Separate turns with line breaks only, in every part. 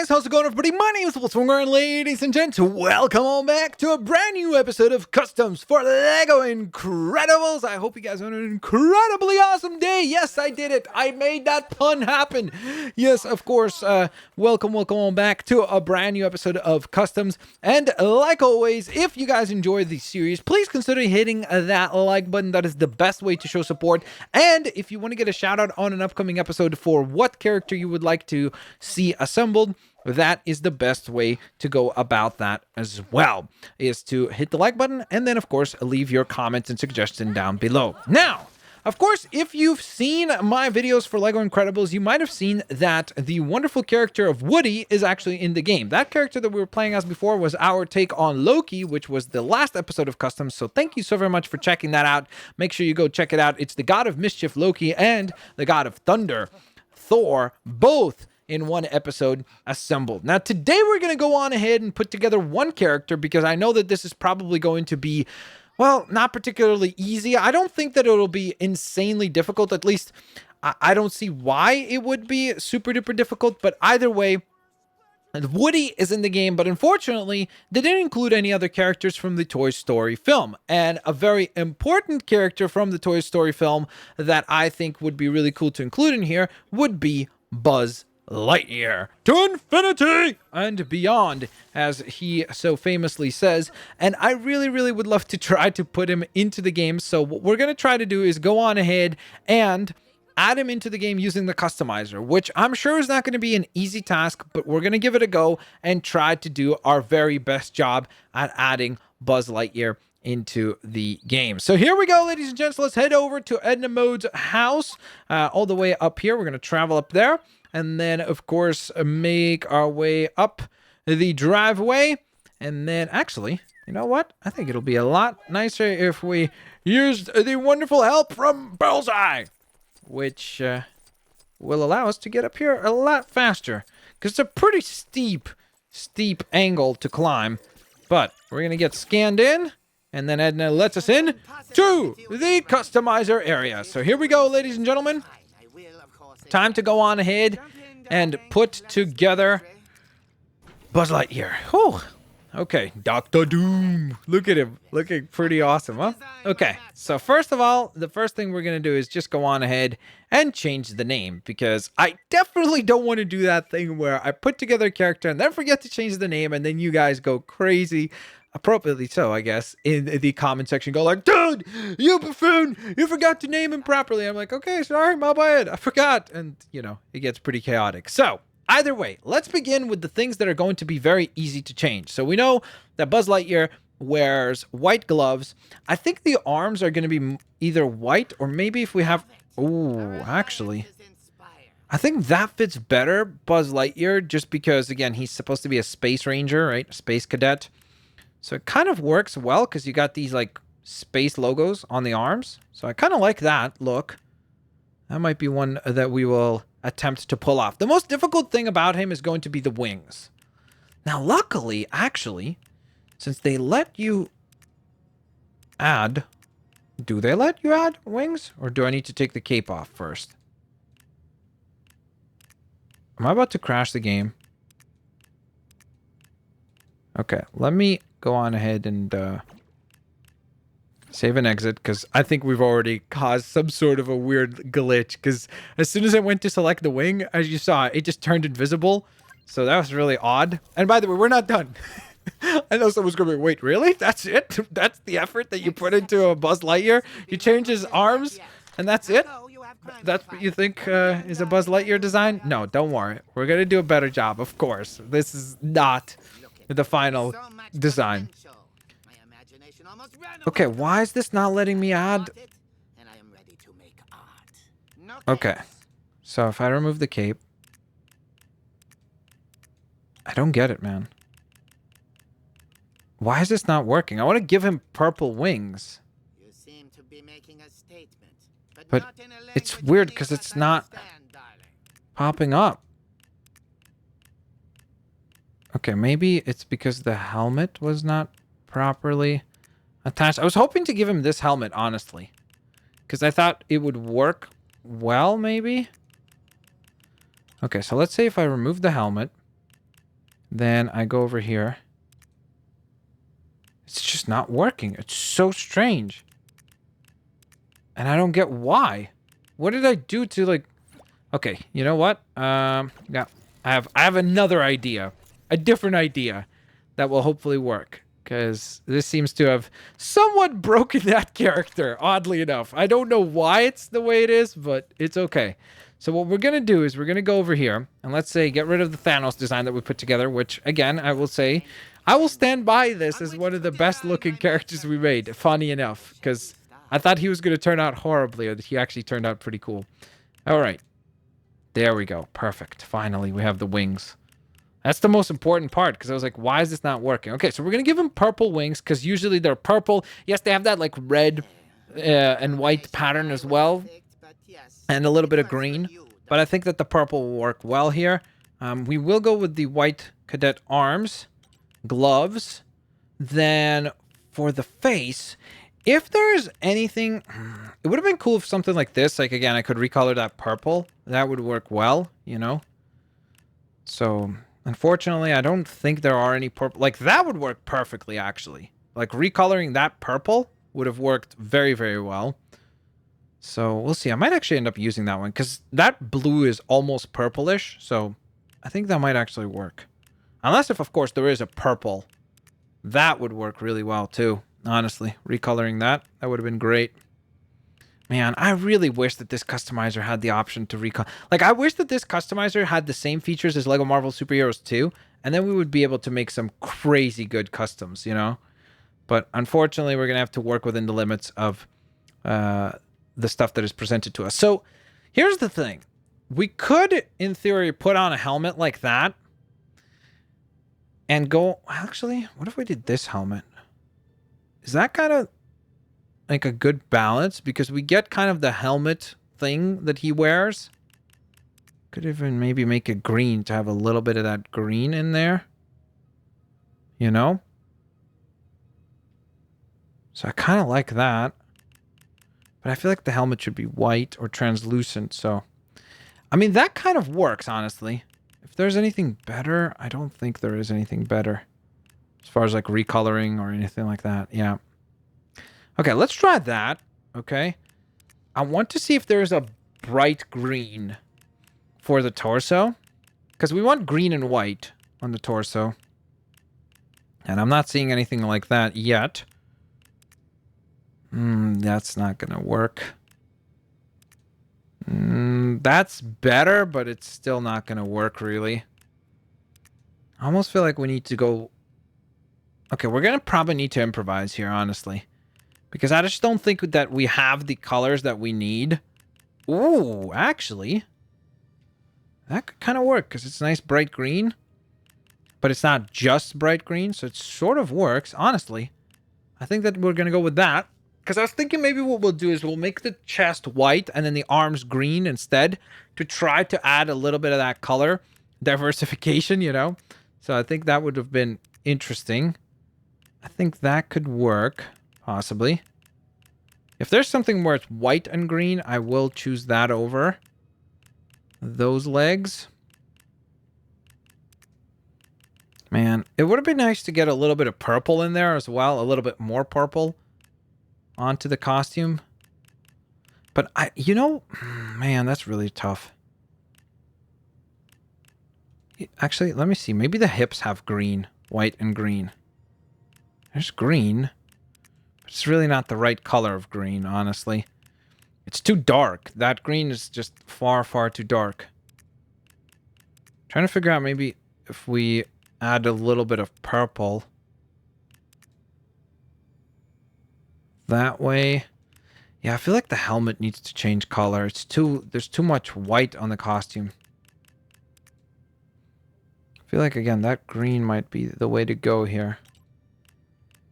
guys, how's it going everybody? My name is Blitzwinger, and ladies and gents, welcome on back to a brand new episode of Customs for LEGO Incredibles. I hope you guys had an incredibly awesome day. Yes, I did it. I made that pun happen. Yes, of course. Welcome on back to a brand new episode of Customs. And like always, if you guys enjoy the series, please consider hitting that like button. That is the best way to show support. And if you want to get a shout out on an upcoming episode for what character you would like to see assembled, that is the best way to go about that as well, is to hit the like button and then of course leave your comments and suggestions down below. Now, of course, if you've seen my videos for LEGO Incredibles, you might have seen that the wonderful character of Woody is actually in the game. That character that we were playing as before was our take on Loki, which was the last episode of Customs. So thank you so very much for checking that out. Make sure you go check it out. It's the God of Mischief Loki and the God of Thunder Thor, both in one episode assembled. Now today we're going to go on ahead and put together one character because I know that this is probably going to be, well, not particularly easy. I don't think that it'll be insanely difficult. At least I don't see why it would be super duper difficult, but either way, Woody is in the game, but unfortunately, they didn't include any other characters from the Toy Story film. And a very important character from the Toy Story film that I think would be really cool to include in here would be Buzz Lightyear. To infinity and beyond, as he so famously says. And I really would love to try to put him into the game. So what we're going to try to do is go on ahead and add him into the game using the customizer, which I'm sure is not going to be an easy task, but we're going to give it a go and try to do our very best job at adding Buzz Lightyear into the game. So here we go, ladies and gents. Let's head over to Edna Mode's house, all the way up here. We're going to travel up there and then, of course, make our way up the driveway. And then, actually, you know what? I think it'll be a lot nicer if we used the wonderful help from Bullseye, which will allow us to get up here a lot faster, because it's a pretty steep angle to climb. But we're going to get scanned in, and then Edna lets us in to the customizer area. So here we go, ladies and gentlemen. Time to go on ahead and put together Buzz Lightyear. Whew. Okay, Dr. Doom. Look at him. Looking pretty awesome, huh? Okay, so first of all, the first thing we're going to do is just go on ahead and change the name, because I definitely don't want to do that thing where I put together a character and then forget to change the name, and then you guys go crazy, appropriately so, I guess, in the comment section, go like, dude, you buffoon, you forgot to name him properly. I'm like, okay, sorry, my bad, I forgot. And, you know, it gets pretty chaotic. So either way, let's begin with the things that are going to be very easy to change. So we know that Buzz Lightyear wears white gloves. I think the arms are going to be either white or maybe if we have... Ooh, actually, I think that fits better, Buzz Lightyear, just because, again, he's supposed to be a space ranger, right? Space cadet. So it kind of works well because you got these, like, space logos on the arms. So I kind of like that look. That might be one that we will attempt to pull off. The most difficult thing about him is going to be the wings. Now, luckily, actually, since they let you add... Do they let you add wings? Or do I need to take the cape off first? Am I about to crash the game? Okay, let me go on ahead and save and exit, because I think we've already caused some sort of a weird glitch, because as soon as I went to select the wing, as you saw, it just turned invisible. So that was really odd. And by the way, we're not done. I know someone's going to be, wait, really? That's it? That's the effort that you put into a Buzz Lightyear? You change his arms, and that's it? That's what you think is a Buzz Lightyear design? No, don't worry. We're going to do a better job, of course. This is not the final design. Okay, why is this not letting me add? Okay, so if I remove the cape... I don't get it, man. Why is this not working? I want to give him purple wings.
You seem to be making a statement,
but it's weird because it's not popping up. Okay, maybe it's because the helmet was not properly attached. I was hoping to give him this helmet, honestly, because I thought it would work well, maybe. Okay, so let's say if I remove the helmet, Then I go over here. It's just not working. It's so strange. And I don't get why. What did I do to, like... Okay, you know what? Yeah, I have another idea. A different idea that will hopefully work. Because this seems to have somewhat broken that character, oddly enough. I don't know why it's the way it is, but it's okay. So what we're going to do is we're going to go over here and let's say get rid of the Thanos design that we put together, which, again, I will say, I will stand by this as one of the best looking characters we made, funny enough, because I thought he was going to turn out horribly, or that he actually turned out pretty cool. All right. There we go. Perfect. Finally, we have the wings. That's the most important part, because I was like, why is this not working? Okay, so we're going to give him purple wings, because usually they're purple. Yes, they have that, like, red and white pattern as well, and a little bit of green. But I think that the purple will work well here. We will go with the white cadet arms, gloves. Then for the face, if there's anything... It would have been cool if something like this, like, again, I could recolor that purple. That would work well, you know? So... Unfortunately, I don't think there are any purple... Like, that would work perfectly, actually. Like, recoloring that purple would have worked very, very well. So, we'll see. I might actually end up using that one, because that blue is almost purplish, so I think that might actually work. Unless if, of course, there is a purple. That would work really well, too, honestly. Recoloring that would have been great. Man, I really wish that this customizer had the option to recolor. Like, I wish that this customizer had the same features as LEGO Marvel Superheroes 2, and then we would be able to make some crazy good customs, you know? But unfortunately, we're going to have to work within the limits of the stuff that is presented to us. So, here's the thing. We could, in theory, put on a helmet like that and go... Actually, what if we did this helmet? Is that kind of... like a good balance, because we get kind of the helmet thing that he wears. Could even maybe make it green to have a little bit of that green in there. You know? So I kind of like that. But I feel like the helmet should be white or translucent, so... I mean, that kind of works, honestly. If there's anything better, I don't think there is anything better. As far as, like, recoloring or anything like that, yeah. Okay, let's try that, okay? I want to see if there's a bright green for the torso. Because we want green and white on the torso. And I'm not seeing anything like that yet. That's not going to work. That's better, but it's still not going to work, really. I almost feel like we need to go... Okay, we're going to probably need to improvise here, honestly. Because I just don't think that we have the colors that we need. Ooh, actually. That could kind of work, because it's nice bright green. But it's not just bright green, so it sort of works, honestly. I think that we're going to go with that. Because I was thinking maybe what we'll do is we'll make the chest white and then the arms green instead. To try to add a little bit of that color diversification, you know. So I think that would have been interesting. I think that could work. Possibly. If there's something where it's white and green, I will choose that over those legs. Man, it would have been nice to get a little bit of purple in there as well. A little bit more purple onto the costume. But you know, man, that's really tough. Actually, let me see. Maybe the hips have green, white and green. There's green. It's really not the right color of green, honestly. It's too dark. That green is just far, far too dark. Trying to figure out maybe if we add a little bit of purple. That way. Yeah, I feel like the helmet needs to change color. There's too much white on the costume. I feel like, again, that green might be the way to go here.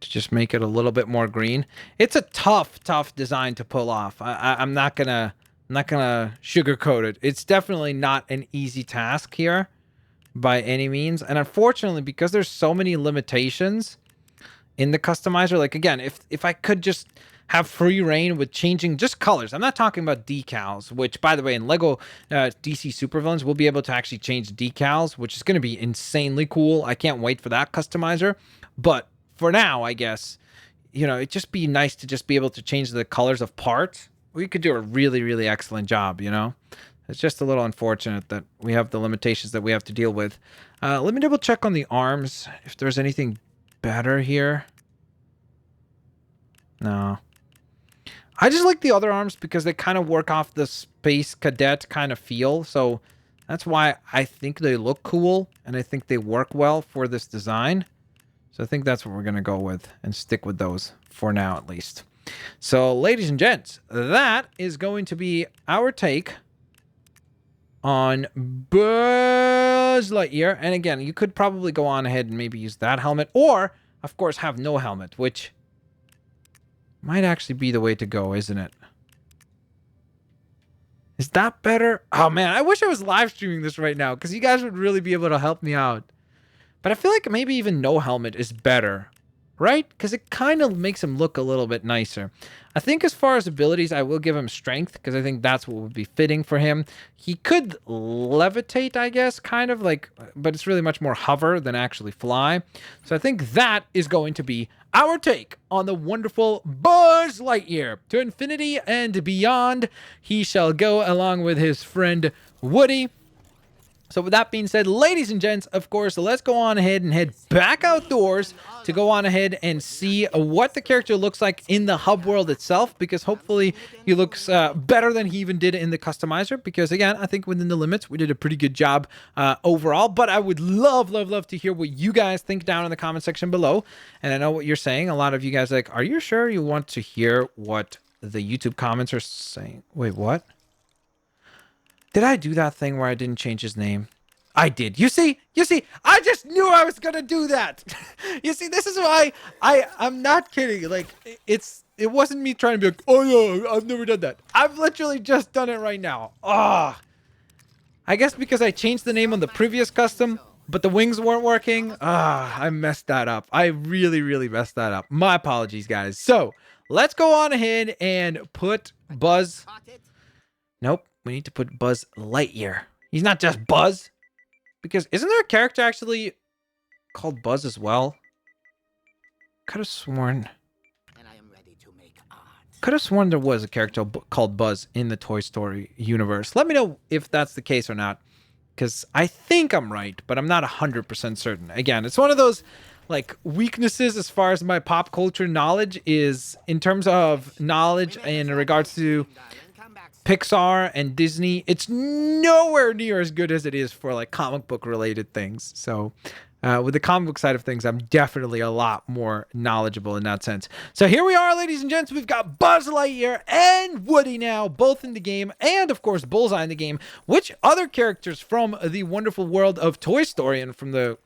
To just make it a little bit more green. It's a tough design to pull off. I'm not gonna sugarcoat it. It's definitely not an easy task here by any means. And unfortunately, because there's so many limitations in the customizer. Like, again, if I could just have free reign with changing just colors. I'm not talking about decals, which, by the way, in Lego DC Supervillains, we'll be able to actually change decals, which is going to be insanely cool. I can't wait for that customizer. But for now, I guess, you know, it'd just be nice to just be able to change the colors of parts. We could do a really, really excellent job, you know? It's just a little unfortunate that we have the limitations that we have to deal with. Let me double check on the arms, if there's anything better here. No. I just like the other arms because they kind of work off the Space Cadet kind of feel. So that's why I think they look cool and I think they work well for this design. So I think that's what we're going to go with and stick with those for now, at least. So, ladies and gents, that is going to be our take on Buzz Lightyear. And again, you could probably go on ahead and maybe use that helmet, or of course have no helmet, which might actually be the way to go, isn't it? Is that better? Oh man, I wish I was live streaming this right now because you guys would really be able to help me out. But I feel like maybe even no helmet is better, right? Because it kind of makes him look a little bit nicer. I think as far as abilities, I will give him strength because I think that's what would be fitting for him. He could levitate, I guess, kind of like, but it's really much more hover than actually fly. So I think that is going to be our take on the wonderful Buzz Lightyear. To infinity and beyond, he shall go along with his friend Woody. So with that being said, ladies and gents, of course, let's go on ahead and head back outdoors to go on ahead and see what the character looks like in the hub world itself, because hopefully he looks better than he even did in the customizer, because again, I think within the limits, we did a pretty good job overall. But I would love to hear what you guys think down in the comment section below. And I know what you're saying. A lot of you guys are like, are you sure you want to hear what the YouTube comments are saying? Wait, what? Did I do that thing where I didn't change his name? I did. You see, I just knew I was going to do that. You see, this is why I'm not kidding. Like, it wasn't me trying to be like, oh no, I've never done that. I've literally just done it right now. Ah, I guess because I changed the name on the previous custom, but the wings weren't working. Ah, I messed that up. I really messed that up. My apologies, guys. So let's go on ahead and put Buzz. Nope. We need to put Buzz Lightyear. He's not just Buzz. Because isn't there a character actually called Buzz as well? Could have sworn.
And I am ready to make art.
Could have sworn there was a character called Buzz in the Toy Story universe. Let me know if that's the case or not. Because I think I'm right, but I'm not 100% certain. Again, it's one of those like weaknesses as far as my pop culture knowledge is in terms of knowledge in regards to Pixar and Disney. It's nowhere near as good as it is for like comic book related things. So with the comic book side of things, I'm definitely a lot more knowledgeable in that sense. So here we are, ladies and gents. We've got Buzz Lightyear and Woody now, both in the game, and of course Bullseye in the game. Which other characters from the wonderful world of Toy Story and from the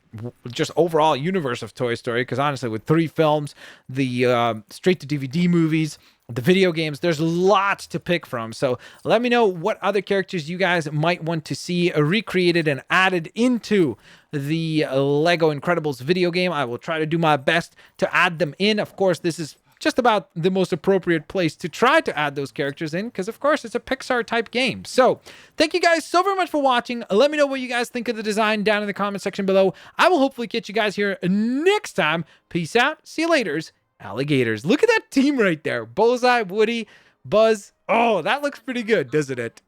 just overall universe of Toy Story, because honestly, with 3 films, the straight to DVD movies, the video games, there's lots to pick from. So let me know what other characters you guys might want to see recreated and added into the Lego Incredibles video game. I will try to do my best to add them in. Of course, this is just about the most appropriate place to try to add those characters in, because of course it's a Pixar type game. So thank you guys so very much for watching. Let me know what you guys think of the design down in the comment section below. I will hopefully catch you guys here next time. Peace out. See you laters, alligators. Look at that team right there. Bullseye, Woody, Buzz. Oh, that looks pretty good, doesn't it?